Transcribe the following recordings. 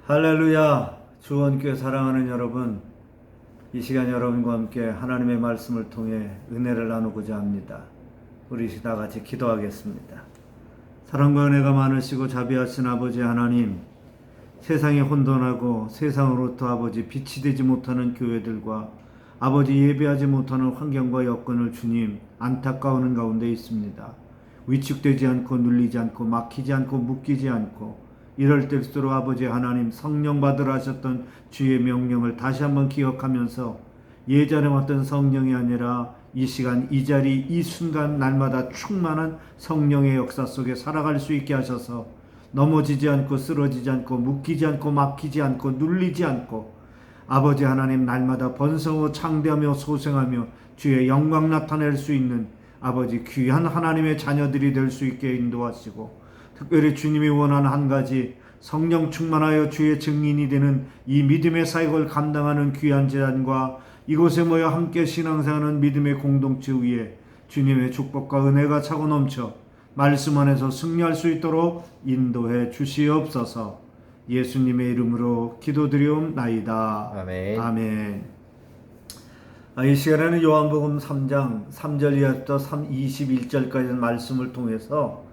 할렐루야. 주원교회 사랑하는 여러분, 이 시간 여러분과 함께 하나님의 말씀을 통해 은혜를 나누고자 합니다. 우리 다 같이 기도하겠습니다. 사랑과 은혜가 많으시고 자비하신 아버지 하나님, 세상이 혼돈하고 세상으로부터 아버지 빛이 되지 못하는 교회들과 아버지 예배하지 못하는 환경과 여건을 주님 안타까워하는 가운데 있습니다. 위축되지 않고 눌리지 않고 막히지 않고 묶이지 않고 이럴 때일수록 아버지 하나님 성령 받으라 하셨던 주의 명령을 다시 한번 기억하면서 예전에 왔던 성령이 아니라 이 시간 이 자리 이 순간 날마다 충만한 성령의 역사 속에 살아갈 수 있게 하셔서 넘어지지 않고 쓰러지지 않고 묶이지 않고 막히지 않고 눌리지 않고 아버지 하나님 날마다 번성하고 창대하며 소생하며 주의 영광 나타낼 수 있는 아버지 귀한 하나님의 자녀들이 될 수 있게 인도하시고 특별히 주님이 원하는 한 가지 성령 충만하여 주의 증인이 되는 이 믿음의 사역을 감당하는 귀한 제단과 이곳에 모여 함께 신앙생활하는 믿음의 공동체 위에 주님의 축복과 은혜가 차고 넘쳐 말씀 안에서 승리할 수 있도록 인도해 주시옵소서. 예수님의 이름으로 기도드리옵나이다. 아멘. 아멘. 이 시간에는 요한복음 3장 3절 이하부터 21절까지 말씀을 통해서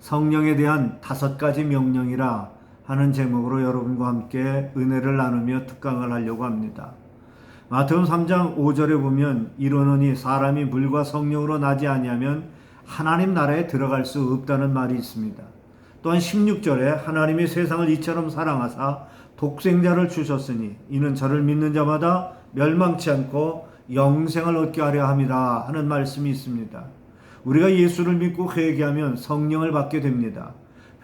성령에 대한 5가지 명령이라 하는 제목으로 여러분과 함께 은혜를 나누며 특강을 하려고 합니다. 마태복음 3장 5절에 보면 이르노니 사람이 물과 성령으로 나지 아니하면 하나님 나라에 들어갈 수 없다는 말이 있습니다. 또한 16절에 하나님이 세상을 이처럼 사랑하사 독생자를 주셨으니 이는 저를 믿는 자마다 멸망치 않고 영생을 얻게 하려 함이라 하는 말씀이 있습니다. 우리가 예수를 믿고 회개하면 성령을 받게 됩니다.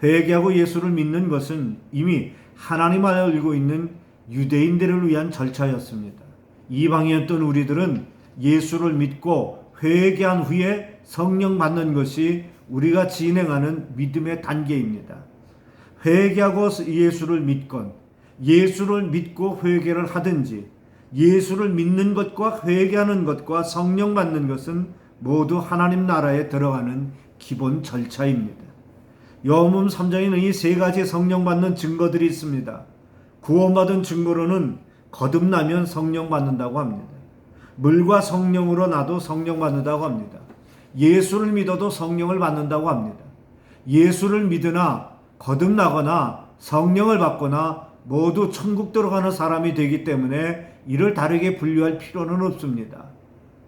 회개하고 예수를 믿는 것은 이미 하나님 안에 알고 있는 유대인들을 위한 절차였습니다. 이방이었던 우리들은 예수를 믿고 회개한 후에 성령 받는 것이 우리가 진행하는 믿음의 단계입니다. 회개하고 예수를 믿건 예수를 믿고 회개를 하든지 예수를 믿는 것과 회개하는 것과 성령 받는 것은 모두 하나님 나라에 들어가는 기본 절차입니다. 요한복음 3장에는 이 3가지 성령 받는 증거들이 있습니다. 구원받은 증거로는 거듭나면 성령 받는다고 합니다. 물과 성령으로 나도 성령 받는다고 합니다. 예수를 믿어도 성령을 받는다고 합니다. 예수를 믿으나 거듭나거나 성령을 받거나 모두 천국 들어가는 사람이 되기 때문에 이를 다르게 분류할 필요는 없습니다.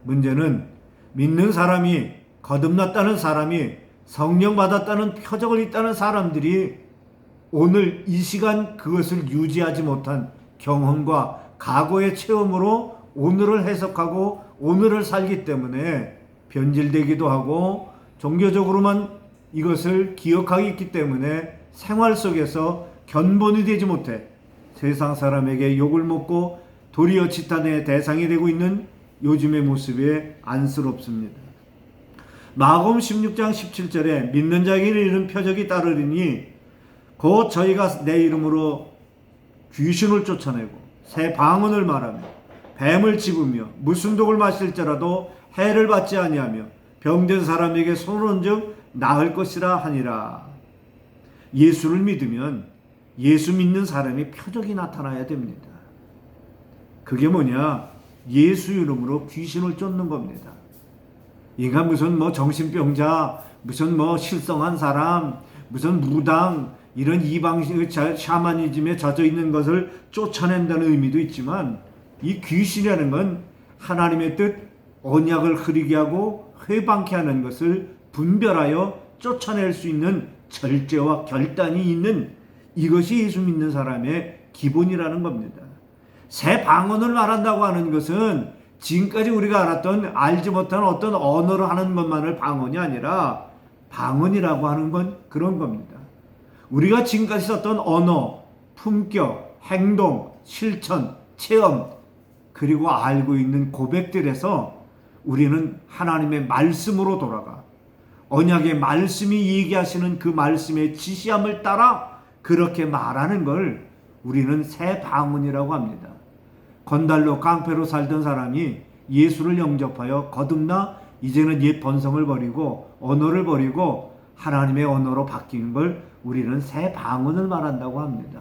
문제는 믿는 사람이 거듭났다는 사람이 성령 받았다는 표적을 있다는 사람들이 오늘 이 시간 그것을 유지하지 못한 경험과 과거의 체험으로 오늘을 해석하고 오늘을 살기 때문에 변질되기도 하고 종교적으로만 이것을 기억하고 있기 때문에 생활 속에서 견본이 되지 못해 세상 사람에게 욕을 먹고 도리어 지탄의 대상이 되고 있는 요즘의 모습에 안쓰럽습니다. 마가복음 16장 17절에 믿는 자에게 이르는 표적이 따르리니 곧 저희가 내 이름으로 귀신을 쫓아내고 새 방언을 말하며 뱀을 집으며 무슨 독을 마실지라도 해를 받지 아니하며 병든 사람에게 손을 얹어 나을 것이라 하니라. 예수를 믿으면 예수 믿는 사람이 표적이 나타나야 됩니다. 그게 뭐냐? 예수 이름으로 귀신을 쫓는 겁니다. 인간 무슨 정신병자, 무슨 실성한 사람, 무슨 무당 이런 이방 샤머니즘에 젖어 있는 것을 쫓아낸다는 의미도 있지만 이 귀신이라는 건 하나님의 뜻 언약을 흐리게 하고 회방케 하는 것을 분별하여 쫓아낼 수 있는 절제와 결단이 있는 이것이 예수 믿는 사람의 기본이라는 겁니다. 새 방언을 말한다고 하는 것은 지금까지 우리가 알지 못한 어떤 언어로 하는 것만을 방언이 아니라 방언이라고 하는 건 그런 겁니다. 우리가 지금까지 썼던 언어, 품격, 행동, 실천, 체험 그리고 알고 있는 고백들에서 우리는 하나님의 말씀으로 돌아가 언약의 말씀이 얘기하시는 그 말씀의 지시함을 따라 그렇게 말하는 걸 우리는 새 방언이라고 합니다. 건달로 깡패로 살던 사람이 예수를 영접하여 거듭나 이제는 옛 번성을 버리고 언어를 버리고 하나님의 언어로 바뀌는 걸 우리는 새 방언을 말한다고 합니다.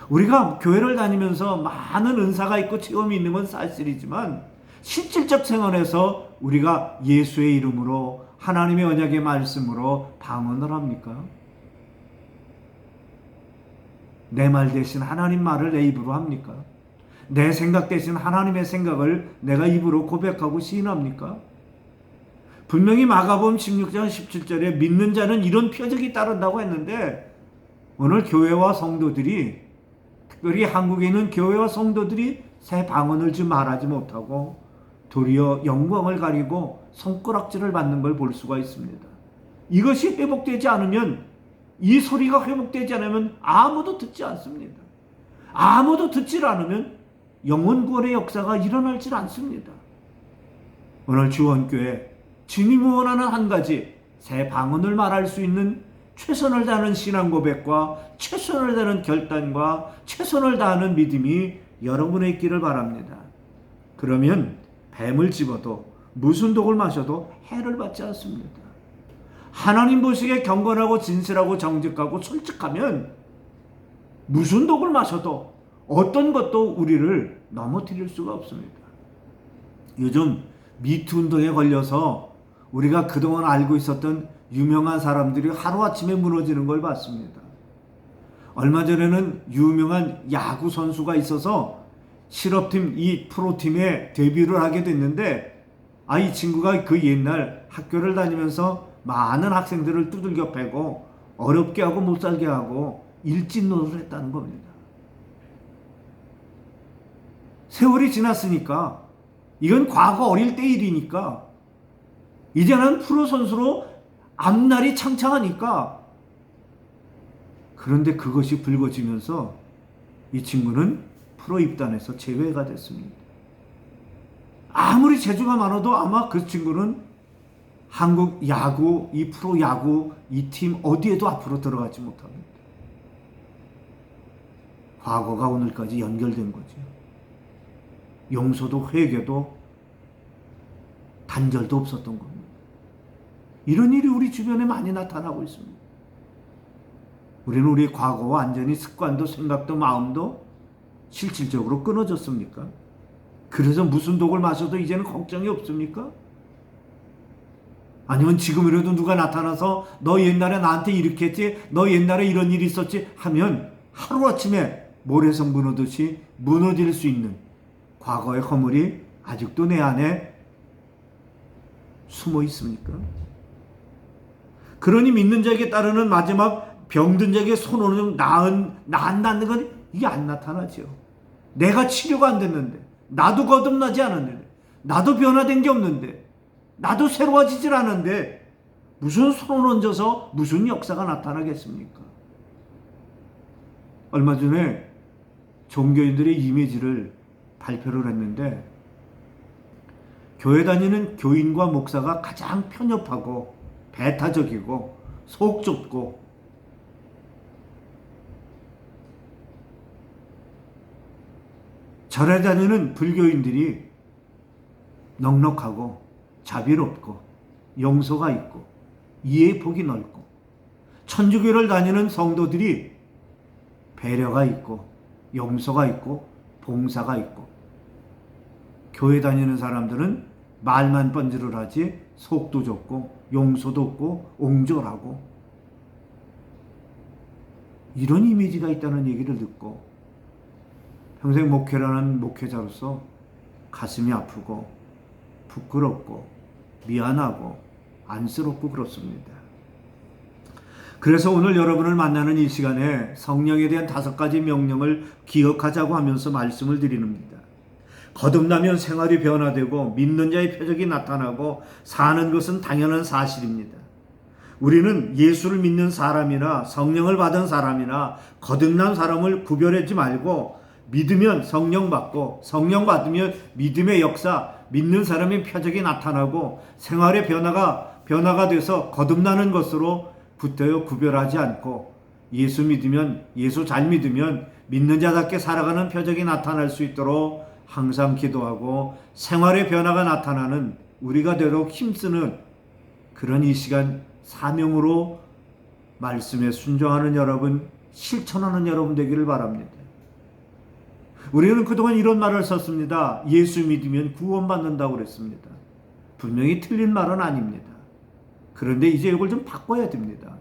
우리가 교회를 다니면서 많은 은사가 있고 체험이 있는 건 사실이지만 실질적 생활에서 우리가 예수의 이름으로 하나님의 언약의 말씀으로 방언을 합니까? 내 말 대신 하나님 말을 내 입으로 합니까? 내 생각 대신 하나님의 생각을 내가 입으로 고백하고 시인합니까? 분명히 마가복음 16장 17절에 믿는 자는 이런 표적이 따른다고 했는데 오늘 교회와 성도들이, 특별히 한국에 있는 교회와 성도들이 새 방언을 좀 말하지 못하고 도리어 영광을 가리고 손가락질을 받는 걸 볼 수가 있습니다. 이것이 회복되지 않으면, 이 소리가 회복되지 않으면 아무도 듣지 않습니다. 아무도 듣질 않으면 영혼 구원의 역사가 일어나질 않습니다. 오늘 주원교회 주님이 원하는 한 가지, 새 방언을 말할 수 있는 최선을 다하는 신앙 고백과 최선을 다하는 결단과 최선을 다하는 믿음이 여러분의 있기를 바랍니다. 그러면 뱀을 집어도 무슨 독을 마셔도 해를 받지 않습니다. 하나님 보시기에 경건하고 진실하고 정직하고 솔직하면 무슨 독을 마셔도 어떤 것도 우리를 넘어뜨릴 수가 없습니다. 요즘 미투 운동에 걸려서 우리가 그동안 알고 있었던 유명한 사람들이 하루아침에 무너지는 걸 봤습니다. 얼마 전에는 유명한 야구 선수가 있어서 실업팀, 이 프로팀에 데뷔를 하게 됐는데, 이 친구가 그 옛날 학교를 다니면서 많은 학생들을 두들겨 패고 어렵게 하고 못 살게 하고 일진노릇을 했다는 겁니다. 세월이 지났으니까, 이건 과거 어릴 때 일이니까, 이제는 프로 선수로 앞날이 창창하니까, 그런데 그것이 불거지면서 이 친구는 프로 입단해서 제외가 됐습니다. 아무리 재주가 많아도 아마 그 친구는 한국 야구, 이 프로 야구, 이 팀 어디에도 앞으로 들어가지 못합니다. 과거가 오늘까지 연결된 거죠. 용서도 회개도 단절도 없었던 겁니다. 이런 일이 우리 주변에 많이 나타나고 있습니다. 우리는 우리 과거와 완전히 습관도 생각도 마음도 실질적으로 끊어졌습니까? 그래서 무슨 독을 마셔도 이제는 걱정이 없습니까? 아니면 지금이라도 누가 나타나서 너 옛날에 나한테 이렇게 했지, 너 옛날에 이런 일이 있었지 하면 하루아침에 모래성 무너듯이 무너질 수 있는 과거의 허물이 아직도 내 안에 숨어 있습니까? 그러니 믿는 자에게 따르는 마지막 병든 자에게 손오는 나은다는 건 이게 안 나타나죠. 내가 치료가 안 됐는데, 나도 거듭나지 않았는데, 나도 변화된 게 없는데, 나도 새로워지질 않은데 무슨 손을 얹어서 무슨 역사가 나타나겠습니까? 얼마 전에 종교인들의 이미지를 발표를 했는데, 교회 다니는 교인과 목사가 가장 편협하고 배타적이고 속 좁고 절에 다니는 불교인들이 넉넉하고 자비롭고 용서가 있고 이해의 폭이 넓고, 천주교를 다니는 성도들이 배려가 있고 용서가 있고 봉사가 있고, 교회 다니는 사람들은 말만 번지를 하지 속도 좁고 용서도 없고 옹졸하고, 이런 이미지가 있다는 얘기를 듣고 평생 목회라는 목회자로서 가슴이 아프고 부끄럽고 미안하고 안쓰럽고 그렇습니다. 그래서 오늘 여러분을 만나는 이 시간에 성령에 대한 5가지 명령을 기억하자고 하면서 말씀을 드립니다. 거듭나면 생활이 변화되고 믿는 자의 표적이 나타나고 사는 것은 당연한 사실입니다. 우리는 예수를 믿는 사람이나 성령을 받은 사람이나 거듭난 사람을 구별하지 말고, 믿으면 성령 받고 성령 받으면 믿음의 역사, 믿는 사람의 표적이 나타나고 생활의 변화가 돼서 거듭나는 것으로 붙어요 구별하지 않고, 예수 믿으면, 예수 잘 믿으면 믿는 자답게 살아가는 표적이 나타날 수 있도록 항상 기도하고 생활의 변화가 나타나는 우리가 되도록 힘쓰는 그런 이 시간 사명으로 말씀에 순종하는 여러분, 실천하는 여러분 되기를 바랍니다. 우리는 그동안 이런 말을 썼습니다. 예수 믿으면 구원받는다고 그랬습니다. 분명히 틀린 말은 아닙니다. 그런데 이제 이걸 좀 바꿔야 됩니다.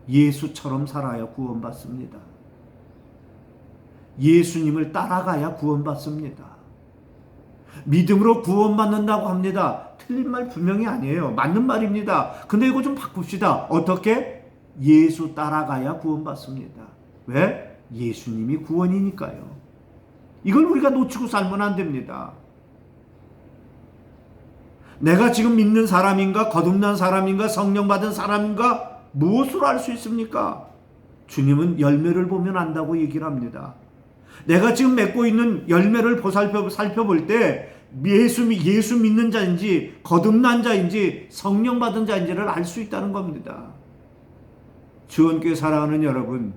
예수처럼 살아야 구원받습니다. 예수님을 따라가야 구원받습니다. 믿음으로 구원받는다고 합니다. 틀린 말 분명히 아니에요. 맞는 말입니다. 근데 이거 좀 바꿉시다. 어떻게? 예수 따라가야 구원받습니다. 왜? 예수님이 구원이니까요. 이걸 우리가 놓치고 살면 안 됩니다. 내가 지금 믿는 사람인가, 거듭난 사람인가, 성령 받은 사람인가, 무엇으로 알 수 있습니까? 주님은 열매를 보면 안다고 얘기를 합니다. 내가 지금 맺고 있는 열매를 살펴볼 때 예수 믿는 자인지, 거듭난 자인지, 성령 받은 자인지를 알 수 있다는 겁니다. 주원교회 사랑하는 여러분,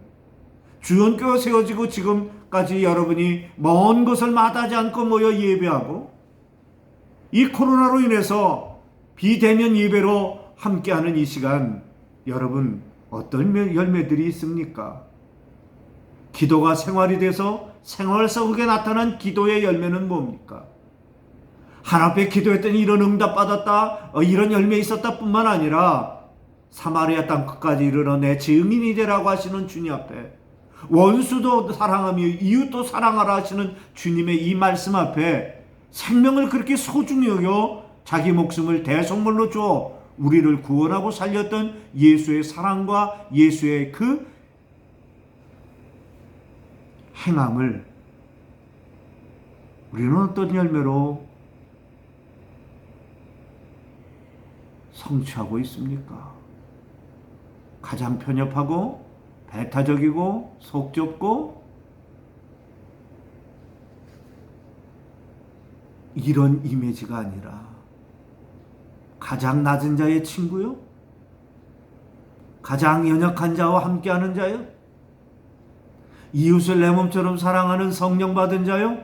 주원교회가 세워지고 지금까지 여러분이 먼 곳을 마다하지 않고 모여 예배하고, 이 코로나로 인해서 비대면 예배로 함께하는 이 시간, 여러분 어떤 열매들이 있습니까? 기도가 생활이 돼서 생활 속에 나타난 기도의 열매는 뭡니까? 하나님께 기도했더니 이런 응답 받았다, 이런 열매 있었다 뿐만 아니라 사마리아 땅 끝까지 이르러 내 증인이 되라고 하시는 주님 앞에, 원수도 사랑하며 이웃도 사랑하라 하시는 주님의 이 말씀 앞에 생명을 그렇게 소중히 여겨 자기 목숨을 대속물로 주어 우리를 구원하고 살렸던 예수의 사랑과 예수의 그 행함을 우리는 어떤 열매로 성취하고 있습니까? 가장 편협하고 배타적이고 속 좁고 이런 이미지가 아니라 가장 낮은 자의 친구요? 가장 연약한 자와 함께하는 자요? 이웃을 내 몸처럼 사랑하는 성령 받은 자요?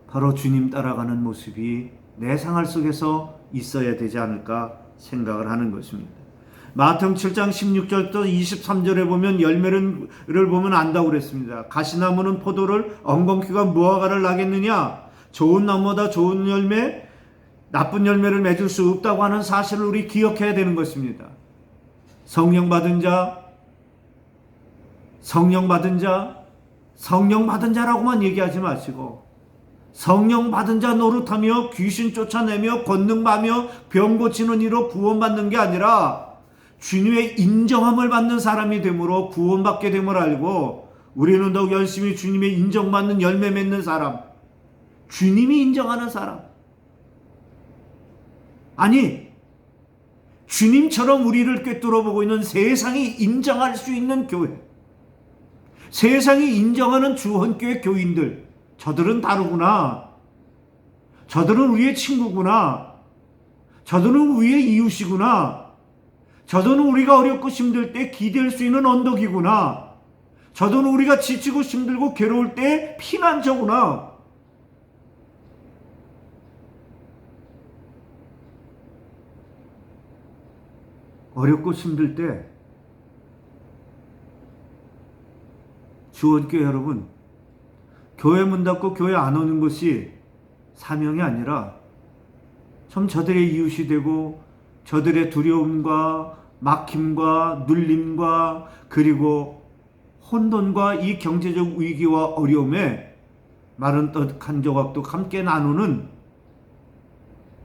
바로 주님 따라가는 모습이 내 생활 속에서 있어야 되지 않을까 생각을 하는 것입니다. 마태복음 7장 16절부터 23절에 보면 열매를 보면 안다고 그랬습니다. 가시나무는 포도를 엉겅퀴가 무화과를 나겠느냐? 좋은 나무보다 좋은 열매, 나쁜 열매를 맺을 수 없다고 하는 사실을 우리 기억해야 되는 것입니다. 성령 받은 자, 성령 받은 자, 성령 받은 자라고만 얘기하지 마시고 성령 받은 자 노릇하며 귀신 쫓아내며 권능하며 병 고치는 이로 구원받는 게 아니라 주님의 인정함을 받는 사람이 되므로 구원받게 됨을 알고 우리는 더욱 열심히 주님의 인정받는 열매 맺는 사람, 주님이 인정하는 사람, 아니 주님처럼 우리를 꿰뚫어 보고 있는 세상이 인정할 수 있는 교회, 세상이 인정하는 주헌교회 교인들, 저들은 다르구나, 저들은 우리의 친구구나, 저들은 우리의 이웃이구나, 저들은 우리가 어렵고 힘들 때 기댈 수 있는 언덕이구나, 저들은 우리가 지치고 힘들고 괴로울 때 피난처구나. 어렵고 힘들 때 주원교회 여러분, 교회 문 닫고 교회 안 오는 것이 사명이 아니라 좀 저들의 이웃이 되고 저들의 두려움과 막힘과 눌림과 그리고 혼돈과 이 경제적 위기와 어려움에 마른 떡 한 조각도 함께 나누는,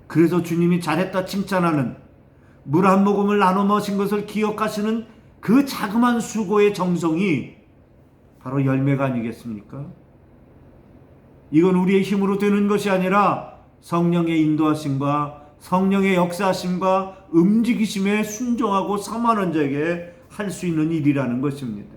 그래서 주님이 잘했다 칭찬하는, 물 한 모금을 나눠 마신 것을 기억하시는 그 자그마한 수고의 정성이 바로 열매가 아니겠습니까? 이건 우리의 힘으로 되는 것이 아니라 성령의 인도하심과 성령의 역사하심과 움직이심에 순종하고 사모하는 자에게 할 수 있는 일이라는 것입니다.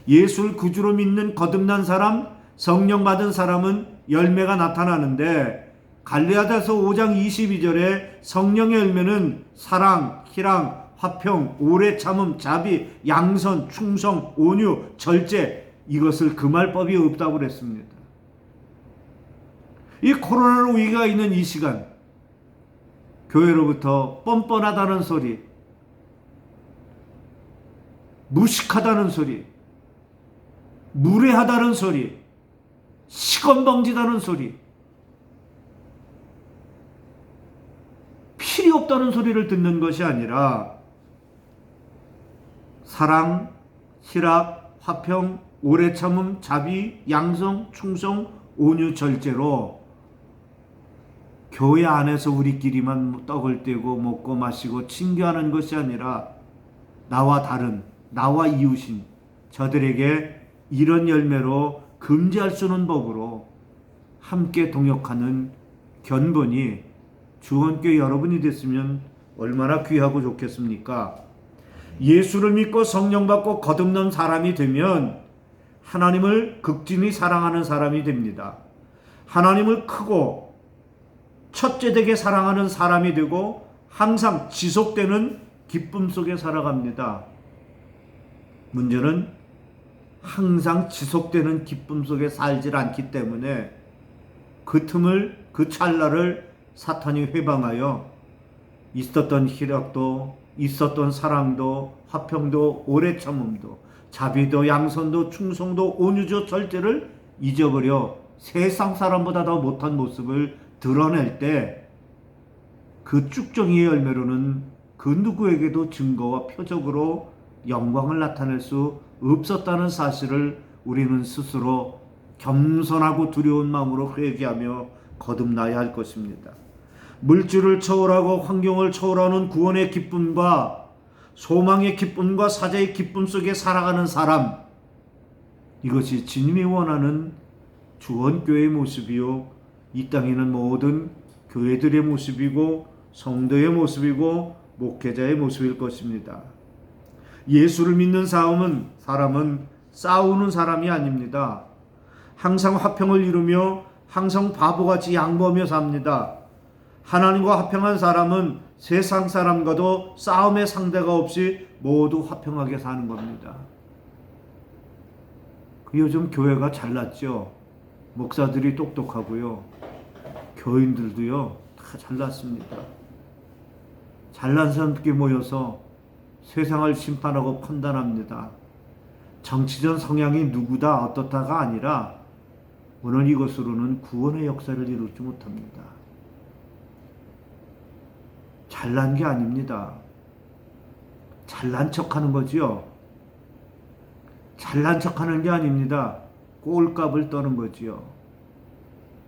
예수를 구주로 믿는 거듭난 사람, 성령 받은 사람은 열매가 나타나는데, 갈라디아서 5장 22절에 성령의 열매는 사랑, 희랑, 화평, 오래 참음, 자비, 양선, 충성, 온유, 절제, 이것을 금할 법이 없다고 그랬습니다. 이 코로나로 위기가 있는 이 시간, 교회로부터 뻔뻔하다는 소리, 무식하다는 소리, 무례하다는 소리, 시건방지다는 소리, 필요 없다는 소리를 듣는 것이 아니라 사랑, 희락, 화평, 오래 참음, 자비, 양성, 충성, 온유, 절제로 교회 안에서 우리끼리만 떡을 떼고 먹고 마시고 친교하는 것이 아니라 나와 다른, 나와 이웃인 저들에게 이런 열매로 금지할 수 없는 법으로 함께 동역하는 견본이 주원교회 여러분이 됐으면 얼마나 귀하고 좋겠습니까? 예수를 믿고 성령 받고 거듭난 사람이 되면 하나님을 극진히 사랑하는 사람이 됩니다. 하나님을 크고 첫째되게 사랑하는 사람이 되고 항상 지속되는 기쁨 속에 살아갑니다. 문제는 항상 지속되는 기쁨 속에 살질 않기 때문에 그 틈을, 그 찰나를 사탄이 회방하여 있었던 희락도, 있었던 사랑도, 화평도, 오래 참음도, 자비도, 양선도, 충성도, 온유죠, 절제를 잊어버려 세상 사람보다 더 못한 모습을 드러낼 때 그 쭉정이의 열매로는 그 누구에게도 증거와 표적으로 영광을 나타낼 수 없었다는 사실을 우리는 스스로 겸손하고 두려운 마음으로 회개하며 거듭나야 할 것입니다. 물질을 초월하고 환경을 초월하는 구원의 기쁨과 소망의 기쁨과 사자의 기쁨 속에 살아가는 사람, 이것이 주님이 원하는 주원교회의 모습이요 이 땅에 있는 모든 교회들의 모습이고 성도의 모습이고 목회자의 모습일 것입니다. 예수를 믿는 사람은 싸우는 사람이 아닙니다. 항상 화평을 이루며 항상 바보같이 양보하며 삽니다. 하나님과 화평한 사람은 세상 사람과도 싸움의 상대가 없이 모두 화평하게 사는 겁니다. 요즘 교회가 잘났죠. 목사들이 똑똑하고요. 교인들도요. 다 잘났습니다. 잘난 사람들끼리 모여서 세상을 심판하고 판단합니다. 정치적 성향이 누구다 어떻다가 아니라 오늘 이것으로는 구원의 역사를 이루지 못합니다. 잘난 게 아닙니다. 잘난 척하는 거지요. 잘난 척하는 게 아닙니다. 꼴값을 떠는 거지요.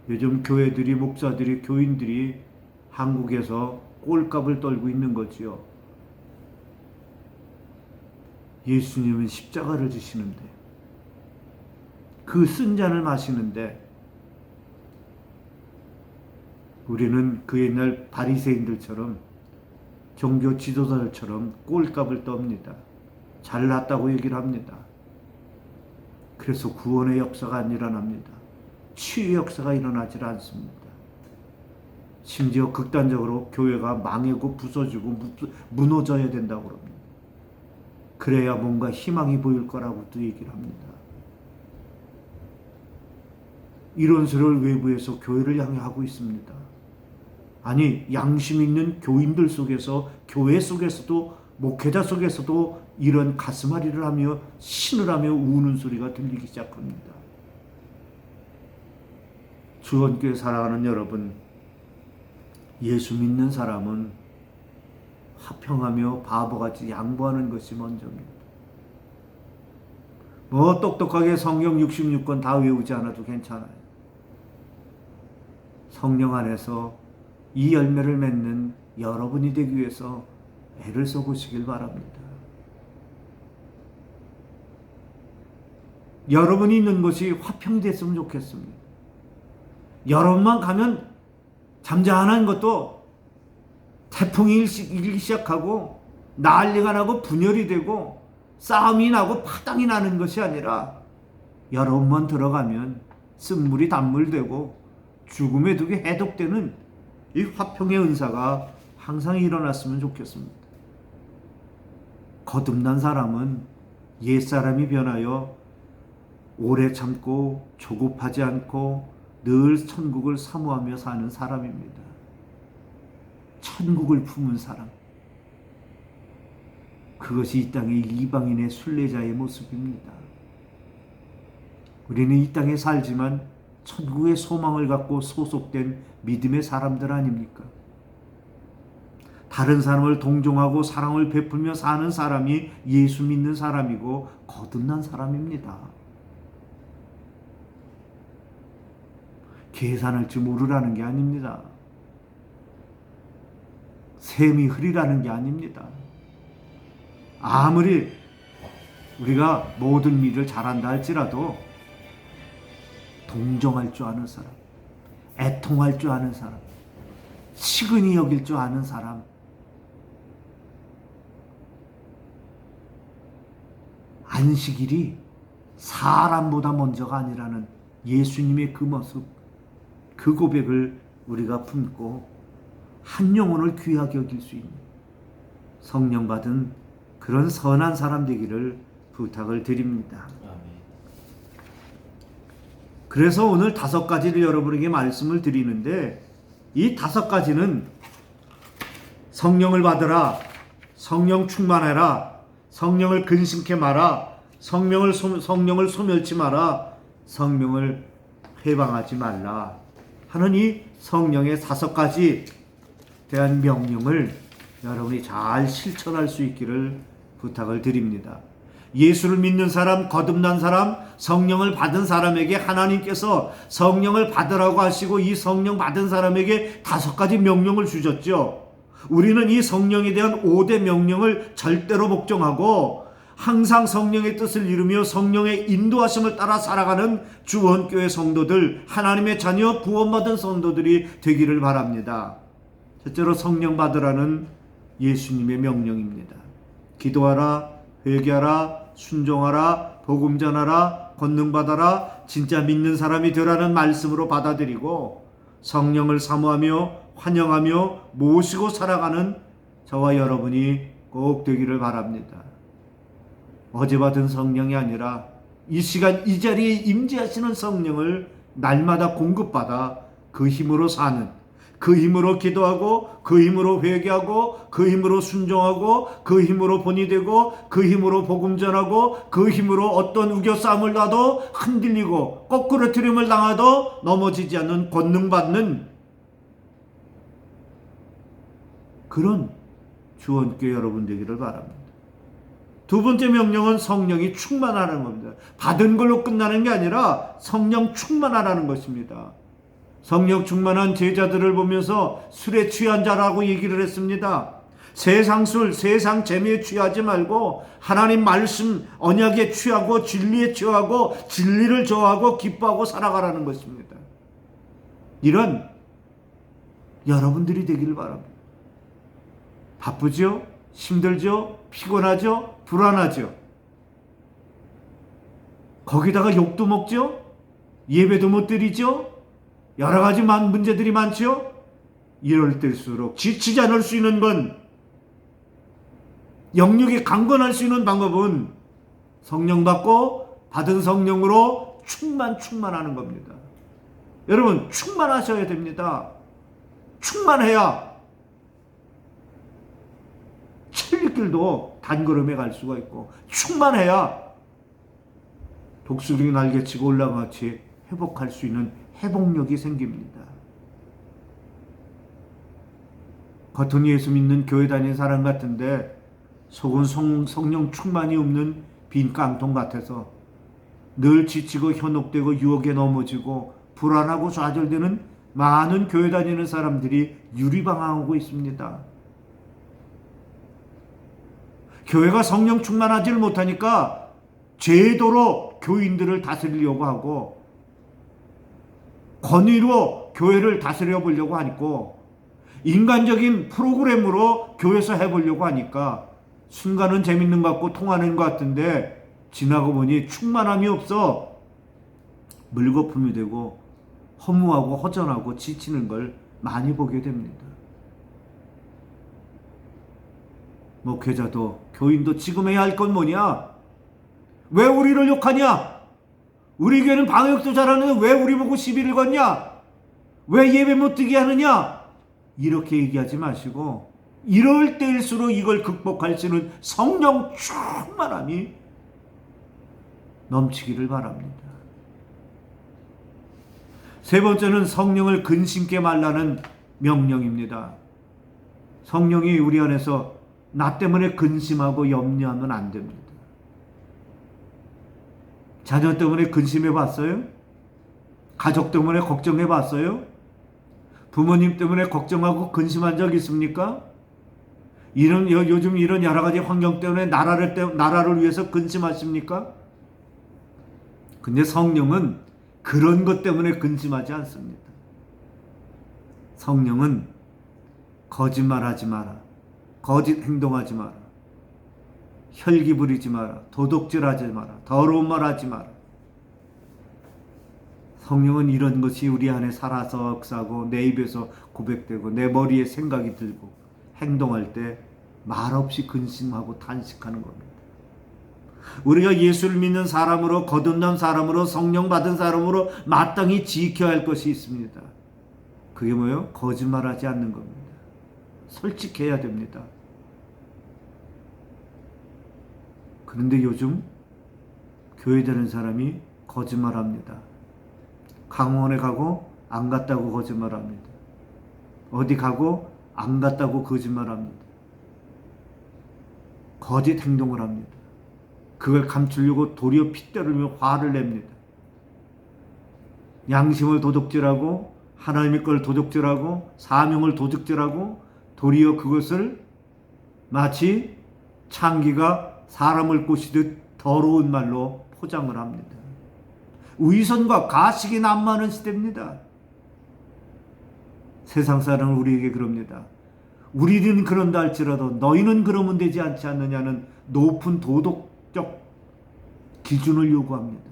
요즘 교회들이, 목사들이, 교인들이 한국에서 꼴값을 떨고 있는 거지요. 예수님은 십자가를 지시는데, 그 쓴 잔을 마시는데 우리는 그 옛날 바리새인들처럼 종교 지도자들처럼 꼴값을 떱니다. 잘났다고 얘기를 합니다. 그래서 구원의 역사가 안 일어납니다. 치유의 역사가 일어나질 않습니다. 심지어 극단적으로 교회가 망하고 부서지고 무너져야 된다고 그럽니다. 그래야 뭔가 희망이 보일 거라고 또 얘기를 합니다. 이런 소리를 외부에서 교회를 향해 하고 있습니다. 아니, 양심 있는 교인들 속에서, 교회 속에서도, 목회자 속에서도 이런 가슴앓이를 하며 신을 하며 우는 소리가 들리기 시작합니다. 주원교회 사랑하는 여러분, 예수 믿는 사람은 화평하며 바보같이 양보하는 것이 먼저입니다. 뭐 똑똑하게 성경 66권 다 외우지 않아도 괜찮아요. 성령 안에서 이 열매를 맺는 여러분이 되기 위해서 애를 써보시길 바랍니다. 여러분이 있는 곳이 화평이 됐으면 좋겠습니다. 여러분만 가면 잠잠한 것도 태풍이 일기 시작하고 난리가 나고 분열이 되고 싸움이 나고 파당이 나는 것이 아니라 여러분만 들어가면 쓴물이 단물 되고 죽음의 독이 해독되는 이 화평의 은사가 항상 일어났으면 좋겠습니다. 거듭난 사람은 옛사람이 변하여 오래 참고 조급하지 않고 늘 천국을 사모하며 사는 사람입니다. 천국을 품은 사람. 그것이 이 땅의 이방인의 순례자의 모습입니다. 우리는 이 땅에 살지만 천국의 소망을 갖고 소속된 믿음의 사람들 아닙니까? 다른 사람을 동정하고 사랑을 베풀며 사는 사람이 예수 믿는 사람이고 거듭난 사람입니다. 계산할 줄 모르라는 게 아닙니다. 셈이 흐리라는 게 아닙니다. 아무리 우리가 모든 일을 잘한다 할지라도 동정할 줄 아는 사람, 애통할 줄 아는 사람, 시근히 여길 줄 아는 사람, 안식일이 사람보다 먼저가 아니라는 예수님의 그 모습, 그 고백을 우리가 품고 한 영혼을 귀하게 여길 수 있는 성령 받은 그런 선한 사람 되기를 부탁을 드립니다. 그래서 오늘 5가지를 여러분에게 말씀을 드리는데, 이 5가지는 성령을 받으라, 성령 충만해라, 성령을 근심케 마라, 성령을 소멸치 마라, 성령을 회방하지 말라 하는 이 성령의 5가지 대한 명령을 여러분이 잘 실천할 수 있기를 부탁을 드립니다. 예수를 믿는 사람, 거듭난 사람, 성령을 받은 사람에게 하나님께서 성령을 받으라고 하시고 이 성령 받은 사람에게 5가지 명령을 주셨죠. 우리는 이 성령에 대한 5대 명령을 절대로 복종하고 항상 성령의 뜻을 이루며 성령의 인도하심을 따라 살아가는 주원교회 성도들, 하나님의 자녀 구원받은 성도들이 되기를 바랍니다. 첫째로 성령 받으라는 예수님의 명령입니다. 기도하라, 회개하라, 순종하라, 복음 전하라, 권능 받아라, 진짜 믿는 사람이 되라는 말씀으로 받아들이고 성령을 사모하며 환영하며 모시고 살아가는 저와 여러분이 꼭 되기를 바랍니다. 어제 받은 성령이 아니라 이 시간 이 자리에 임재하시는 성령을 날마다 공급받아 그 힘으로 사는, 그 힘으로 기도하고, 그 힘으로 회개하고, 그 힘으로 순종하고, 그 힘으로 본이 되고, 그 힘으로 복음 전하고, 그 힘으로 어떤 우겨싸움을 놔도 흔들리고 거꾸로 트림을 당하도 넘어지지 않는 권능받는 그런 주원교회 여러분 되기를 바랍니다. 2번째 명령은 성령이 충만하는 겁니다. 받은 걸로 끝나는 게 아니라 성령 충만하라는 것입니다. 성령 충만한 제자들을 보면서 술에 취한 자라고 얘기를 했습니다. 세상 술, 세상 재미에 취하지 말고 하나님 말씀 언약에 취하고 진리에 취하고 진리를 좋아하고 기뻐하고 살아가라는 것입니다. 이런 여러분들이 되기를 바랍니다. 바쁘죠? 힘들죠? 피곤하죠? 불안하죠? 거기다가 욕도 먹죠? 예배도 못 드리죠? 여러 가지 문제들이 많죠? 이럴 때일수록 지치지 않을 수 있는 건, 영육이 강건할 수 있는 방법은 성령 받고 받은 성령으로 충만하는 겁니다. 여러분 충만하셔야 됩니다. 충만해야 칠리길도 단걸음에 갈 수가 있고, 충만해야 독수리 날개치고 올라같이 회복할 수 있는 회복력이 생깁니다. 겉은 예수 믿는 교회 다니는 사람 같은데 속은 성령 충만이 없는 빈 깡통 같아서 늘 지치고 현혹되고 유혹에 넘어지고 불안하고 좌절되는 많은 교회 다니는 사람들이 유리방황하고 있습니다. 교회가 성령 충만하지를 못하니까 제도로 교인들을 다스리려고 하고 권위로 교회를 다스려 보려고 하고 인간적인 프로그램으로 교회에서 해보려고 하니까 순간은 재밌는 것 같고 통하는 것 같은데 지나고 보니 충만함이 없어 물거품이 되고 허무하고 허전하고 지치는 걸 많이 보게 됩니다. 목회자도 교인도 지금 해야 할 건 뭐냐? 왜 우리를 욕하냐? 우리 교회는 방역도 잘하는데 왜 우리 보고 시비를 걷냐? 왜 예배 못 드게 하느냐? 이렇게 얘기하지 마시고 이럴 때일수록 이걸 극복할 수 있는 성령 충만함이 넘치기를 바랍니다. 세 번째는 성령을 근심케 말라는 명령입니다. 성령이 우리 안에서 나 때문에 근심하고 염려하면 안 됩니다. 자녀 때문에 근심해 봤어요? 가족 때문에 걱정해 봤어요? 부모님 때문에 걱정하고 근심한 적 있습니까? 요즘 이런 여러 가지 환경 때문에 나라를 위해서 근심하십니까? 근데 성령은 그런 것 때문에 근심하지 않습니다. 성령은 거짓말하지 마라. 거짓 행동하지 마라. 혈기 부리지 마라. 도둑질하지 마라. 더러운 말 하지 마라. 성령은 이런 것이 우리 안에 살아서 역사하고 내 입에서 고백되고 내 머리에 생각이 들고 행동할 때 말없이 근심하고 탄식하는 겁니다. 우리가 예수를 믿는 사람으로, 거듭난 사람으로, 성령 받은 사람으로 마땅히 지켜야 할 것이 있습니다. 그게 뭐예요? 거짓말하지 않는 겁니다. 솔직해야 됩니다. 그런데 요즘 교회 다니는 사람이 거짓말합니다. 강원에 가고 안 갔다고 거짓말합니다. 어디 가고 안 갔다고 거짓말합니다. 거짓 행동을 합니다. 그걸 감추려고 도리어 핏대를 화를 냅니다. 양심을 도둑질하고 하나님의 걸 도둑질하고 사명을 도둑질하고 도리어 그것을 마치 창기가 사람을 꼬시듯 더러운 말로 포장을 합니다. 위선과 가식이 난무하는 시대입니다. 세상 사람은 우리에게 그럽니다. 우리는 그런다 할지라도 너희는 그러면 되지 않지 않느냐는 높은 도덕적 기준을 요구합니다.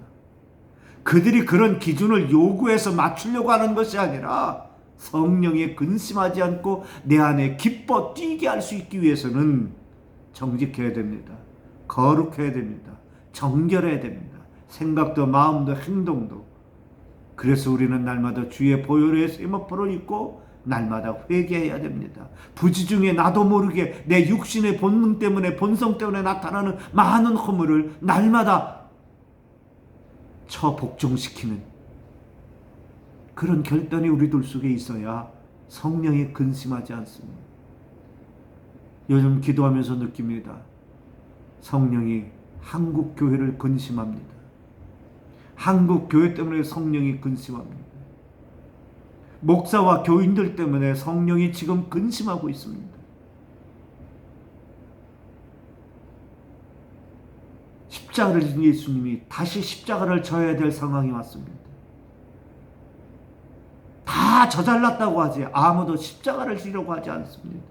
그들이 그런 기준을 요구해서 맞추려고 하는 것이 아니라 성령에 근심하지 않고 내 안에 기뻐 뛰게 할 수 있기 위해서는 정직해야 됩니다. 거룩해야 됩니다. 정결해야 됩니다. 생각도 마음도 행동도. 그래서 우리는 날마다 주의 보혈의 세마포를 입고 날마다 회개해야 됩니다. 부지 중에 나도 모르게 내 육신의 본능 때문에, 본성 때문에 나타나는 많은 허물을 날마다 복종시키는 그런 결단이 우리들 속에 있어야 성령에 근심하지 않습니다. 요즘 기도하면서 느낍니다. 성령이 한국 교회를 근심합니다. 한국 교회 때문에 성령이 근심합니다. 목사와 교인들 때문에 성령이 지금 근심하고 있습니다. 십자가를 진 예수님이 다시 십자가를 져야 될 상황이 왔습니다. 다 저잘났다고 하지 아무도 십자가를 지려고 하지 않습니다.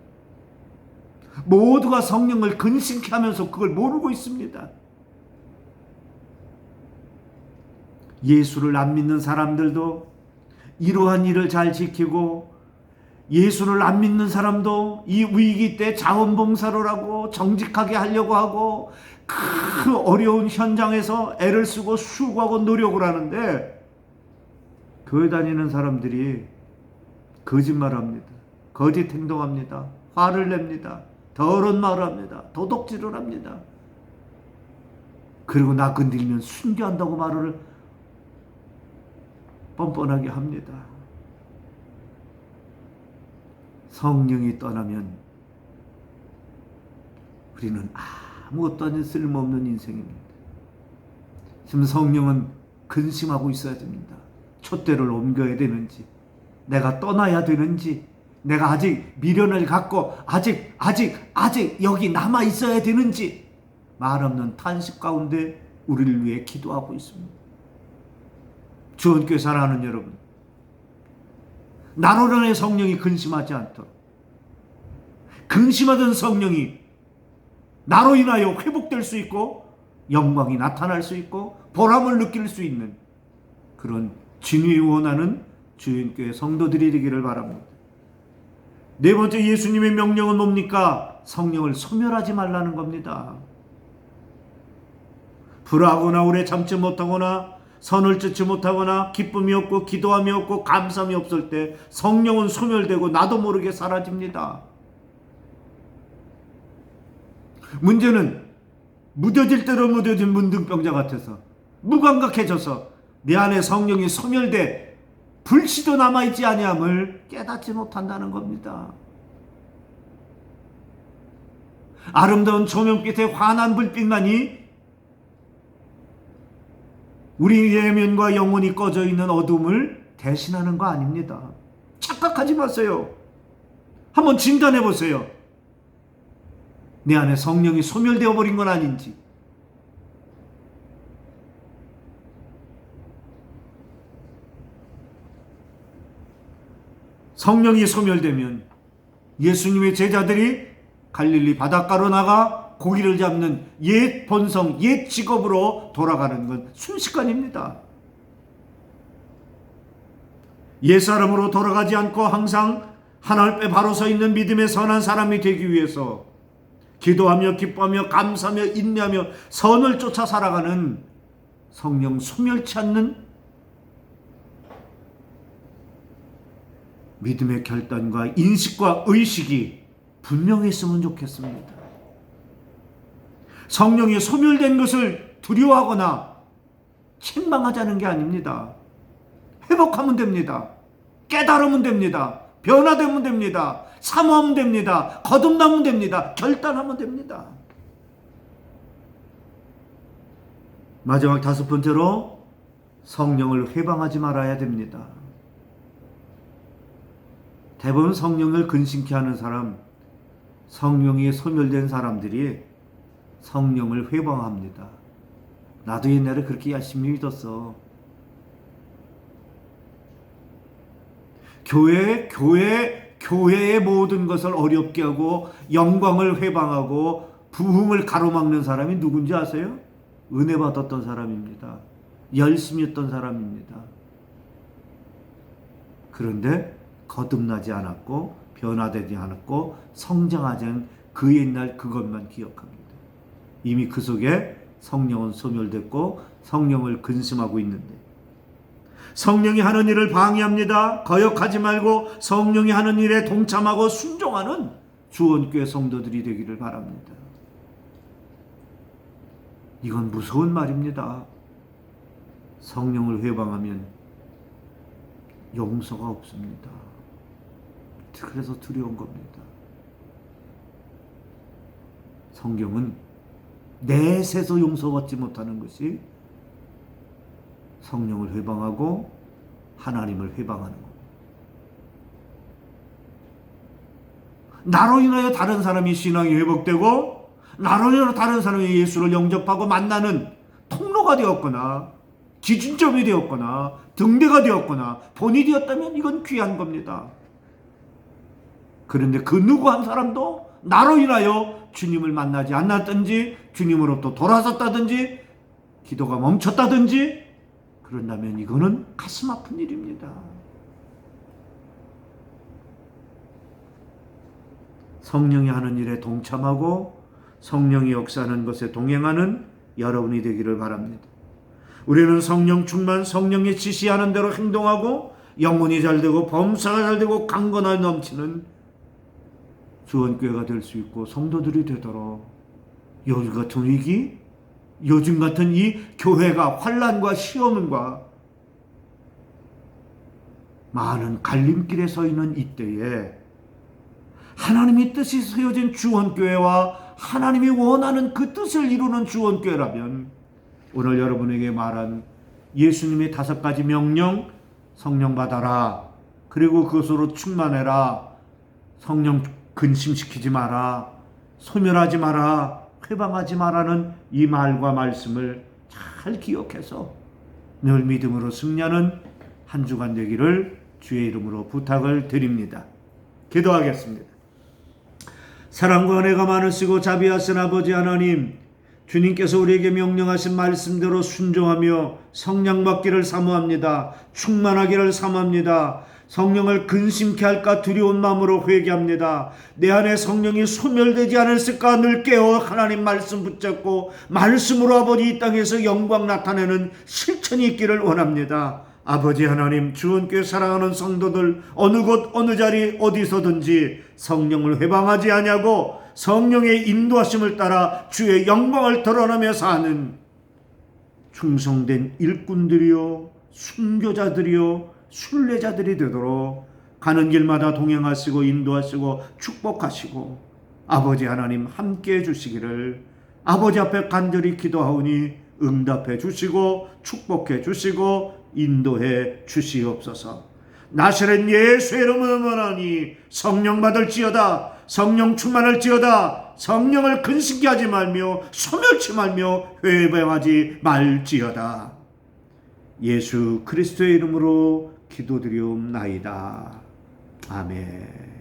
모두가 성령을 근심케 하면서 그걸 모르고 있습니다. 예수를 안 믿는 사람들도 이러한 일을 잘 지키고, 예수를 안 믿는 사람도 이 위기 때 자원봉사를 하고 정직하게 하려고 하고 그 어려운 현장에서 애를 쓰고 수고하고 노력을 하는데, 교회 다니는 사람들이 거짓말합니다. 거짓 행동합니다. 화를 냅니다. 더러운 말을 합니다. 도둑질을 합니다. 그리고 나 건드리면 순교한다고 말을 뻔뻔하게 합니다. 성령이 떠나면 우리는 아무것도 아닌 쓸모없는 인생입니다. 지금 성령은 근심하고 있어야 됩니다. 촛대를 옮겨야 되는지, 내가 떠나야 되는지, 내가 아직 미련을 갖고 아직 여기 남아 있어야 되는지 말 없는 탄식 가운데 우리를 위해 기도하고 있습니다. 주원교회 사랑하는 여러분, 나로 인해 성령이 근심하지 않도록, 근심하던 성령이 나로 인하여 회복될 수 있고 영광이 나타날 수 있고 보람을 느낄 수 있는 그런 진위 원하는 주원교회 성도들이 되기를 바랍니다. 네 번째, 예수님의 명령은 뭡니까? 성령을 소멸하지 말라는 겁니다. 불하거나 오래 참지 못하거나 선을 쫓지 못하거나 기쁨이 없고 기도함이 없고 감사함이 없을 때 성령은 소멸되고 나도 모르게 사라집니다. 문제는 무뎌질 대로 무뎌진 문둥병자 같아서 무감각해져서 내 안에 성령이 소멸돼 불씨도 남아있지 아니함을 깨닫지 못한다는 겁니다. 아름다운 조명빛의 환한 불빛만이 우리 내면과 영혼이 꺼져 있는 어둠을 대신하는 거 아닙니다. 착각하지 마세요. 한번 진단해 보세요. 내 안에 성령이 소멸되어 버린 건 아닌지. 성령이 소멸되면 예수님의 제자들이 갈릴리 바닷가로 나가 고기를 잡는 옛 본성, 옛 직업으로 돌아가는 건 순식간입니다. 옛사람으로 돌아가지 않고 항상 하나님 앞에 바로 서 있는 믿음의 선한 사람이 되기 위해서 기도하며 기뻐하며 감사하며 인내하며 선을 쫓아 살아가는 성령 소멸치 않는 믿음의 결단과 인식과 의식이 분명했으면 좋겠습니다. 성령이 소멸된 것을 두려워하거나 책망하자는 게 아닙니다. 회복하면 됩니다. 깨달으면 됩니다. 변화되면 됩니다. 사모하면 됩니다. 거듭나면 됩니다. 결단하면 됩니다. 마지막 5번째로 성령을 회방하지 말아야 됩니다. 대부분 성령을 근심케 하는 사람, 성령이 소멸된 사람들이 성령을 회방합니다. 나도 옛날에 그렇게 열심히 믿었어. 교회의 모든 것을 어렵게 하고 영광을 회방하고 부흥을 가로막는 사람이 누군지 아세요? 은혜 받았던 사람입니다. 열심히 했던 사람입니다. 그런데 거듭나지 않았고 변화되지 않았고 성장하지 않은 그 옛날 그것만 기억합니다. 이미 그 속에 성령은 소멸됐고 성령을 근심하고 있는데, 성령이 하는 일을 방해합니다. 거역하지 말고 성령이 하는 일에 동참하고 순종하는 주원교회 성도들이 되기를 바랍니다. 이건 무서운 말입니다. 성령을 회방하면 용서가 없습니다. 그래서 두려운 겁니다. 성경은 내세서 용서받지 못하는 것이 성령을 회방하고 하나님을 회방하는 겁니다. 나로 인하여 다른 사람이 신앙이 회복되고 나로 인하여 다른 사람이 예수를 영접하고 만나는 통로가 되었거나 기준점이 되었거나 등대가 되었거나 본이 되었다면 이건 귀한 겁니다. 그런데 그 누구 한 사람도 나로 인하여 주님을 만나지 않았든지 주님으로부터 돌아섰다든지 기도가 멈췄다든지 그런다면 이거는 가슴 아픈 일입니다. 성령이 하는 일에 동참하고 성령이 역사하는 것에 동행하는 여러분이 되기를 바랍니다. 우리는 성령 충만, 성령이 지시하는 대로 행동하고 영혼이 잘되고 범사가 잘되고 강건하게 넘치는 주원교회가 될 수 있고 성도들이 되도록 요즘 같은 위기, 요즘 같은 이 교회가 환난과 시험과 많은 갈림길에 서 있는 이때에 하나님의 뜻이 세워진 주원교회와 하나님이 원하는 그 뜻을 이루는 주원교회라면 오늘 여러분에게 말한 예수님의 5가지 명령, 성령 받아라, 그리고 그것으로 충만해라, 성령 근심시키지 마라, 소멸하지 마라, 회방하지 마라는 이 말과 말씀을 잘 기억해서 늘 믿음으로 승리하는 한 주간 되기를 주의 이름으로 부탁을 드립니다. 기도하겠습니다. 사랑과 은혜가 많으시고 자비하신 아버지 하나님, 주님께서 우리에게 명령하신 말씀대로 순종하며 성령 받기를 사모합니다. 충만하기를 사모합니다. 성령을 근심케 할까 두려운 마음으로 회개합니다. 내 안에 성령이 소멸되지 않았을까 늘 깨어 하나님 말씀 붙잡고 말씀으로 아버지 이 땅에서 영광 나타내는 실천이 있기를 원합니다. 아버지 하나님, 주원교회 사랑하는 성도들 어느 곳 어느 자리 어디서든지 성령을 회방하지 아니하고 성령의 인도하심을 따라 주의 영광을 드러내며 사는 충성된 일꾼들이요, 순교자들이요, 순례자들이 되도록 가는 길마다 동행하시고 인도하시고 축복하시고 아버지 하나님 함께해 주시기를 아버지 앞에 간절히 기도하오니 응답해 주시고 축복해 주시고 인도해 주시옵소서. 나사렛 예수의 이름으로 원하니 성령 받을지어다, 성령 충만할지어다, 성령을 근심케 하지 말며 소멸치 말며 회방하지 말지어다. 예수 그리스도의 이름으로 기도드리옵나이다. 아멘.